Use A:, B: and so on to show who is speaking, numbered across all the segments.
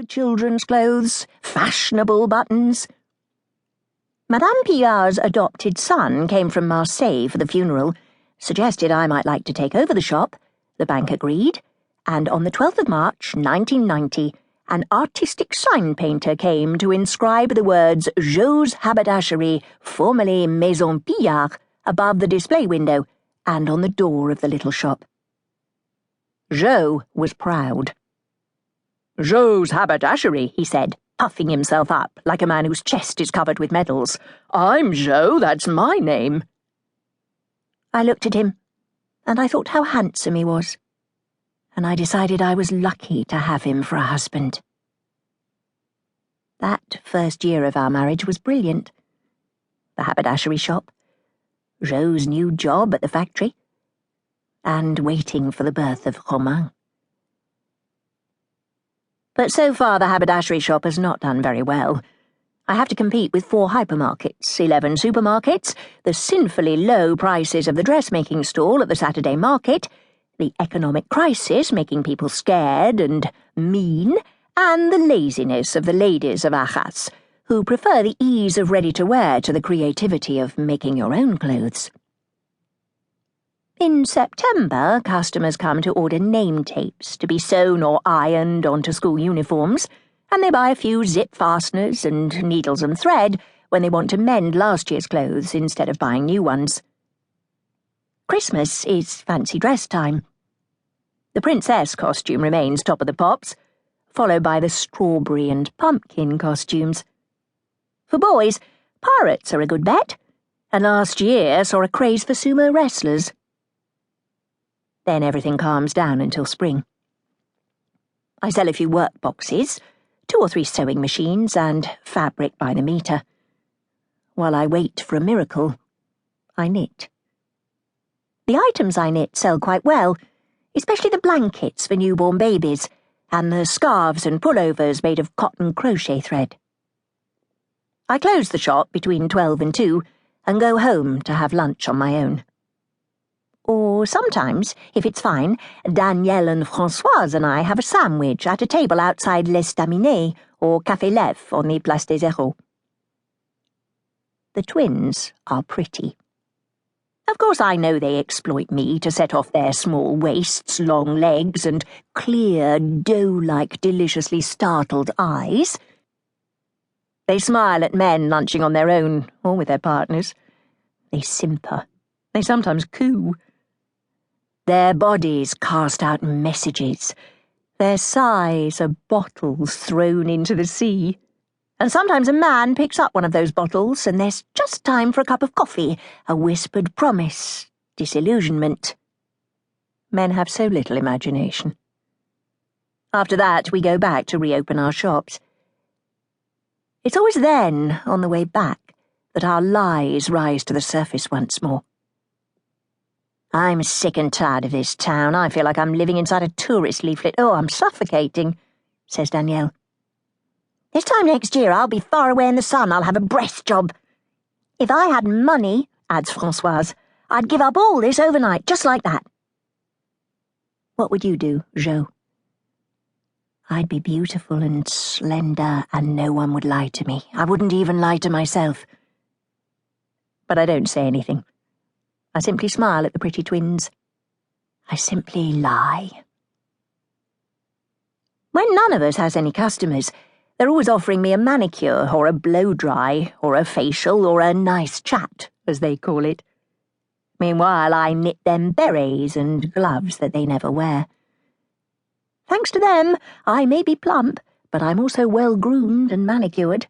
A: for children's clothes, fashionable buttons. Madame Pillard's adopted son came from Marseille for the funeral, suggested I might like to take over the shop. The bank agreed, and on the 12th of March, 1990, an artistic sign painter came to inscribe the words Jo's Haberdashery, formerly Maison Pillard, above the display window and on the door of the little shop. Jo was proud. "Jo's Haberdashery," he said, puffing himself up like a man whose chest is covered with medals. "I'm Jo, that's my name." I looked at him, and I thought how handsome he was, and I decided I was lucky to have him for a husband. That first year of our marriage was brilliant. The haberdashery shop, Jo's new job at the factory, and waiting for the birth of Romain. But so far the haberdashery shop has not done very well. I have to compete with 4 hypermarkets, 11 supermarkets, the sinfully low prices of the dressmaking stall at the Saturday market, the economic crisis making people scared and mean, and the laziness of the ladies of Arras, who prefer the ease of ready-to-wear to the creativity of making your own clothes. In September, customers come to order name tapes to be sewn or ironed onto school uniforms, and they buy a few zip fasteners and needles and thread when they want to mend last year's clothes instead of buying new ones. Christmas is fancy dress time. The princess costume remains top of the pops, followed by the strawberry and pumpkin costumes. For boys, pirates are a good bet, and last year saw a craze for sumo wrestlers. Then everything calms down until spring. I sell a few work boxes, 2 or 3 sewing machines, and fabric by the meter. While I wait for a miracle, I knit. The items I knit sell quite well, especially the blankets for newborn babies, and the scarves and pullovers made of cotton crochet thread. I close the shop between 12 and 2 and go home to have lunch on my own. Or sometimes, if it's fine, Danielle and Françoise and I have a sandwich at a table outside l'Estaminet or Café Lève on the Place des Héros. The twins are pretty. Of course I know they exploit me to set off their small waists, long legs, and clear, dough-like, deliciously startled eyes. They smile at men lunching on their own, or with their partners. They simper. They sometimes coo. Their bodies cast out messages. Their sighs are bottles thrown into the sea. And sometimes a man picks up one of those bottles and there's just time for a cup of coffee, a whispered promise, disillusionment. Men have so little imagination. After that, we go back to reopen our shops. It's always then, on the way back, that our lies rise to the surface once more. "I'm sick and tired of this town. I feel like I'm living inside a tourist leaflet. Oh, I'm suffocating," says Danielle. "This time next year I'll be far away in the sun. I'll have a breast job." "If I had money," adds Françoise, "I'd give up all this overnight, just like that." "What would you do, Jo?" "I'd be beautiful and slender, and no one would lie to me. I wouldn't even lie to myself." But I don't say anything. I simply smile at the pretty twins. I simply lie. When none of us has any customers, they're always offering me a manicure or a blow-dry or a facial or a nice chat, as they call it. Meanwhile, I knit them berets and gloves that they never wear. Thanks to them, I may be plump, but I'm also well-groomed and manicured.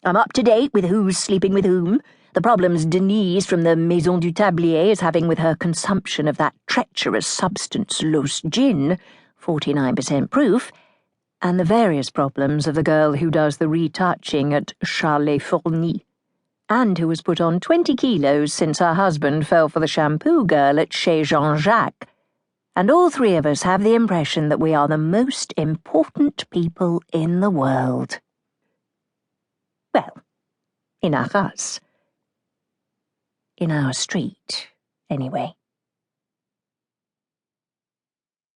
A: I'm up to date with who's sleeping with whom, the problems Denise from the Maison du Tablier is having with her consumption of that treacherous substance loose gin, 49% proof, and the various problems of the girl who does the retouching at Charles-les-Fournis, and who has put on 20 kilos since her husband fell for the shampoo girl at Chez Jean-Jacques. And all 3 of us have the impression that we are the most important people in the world. Well, in Arras. In our street, anyway.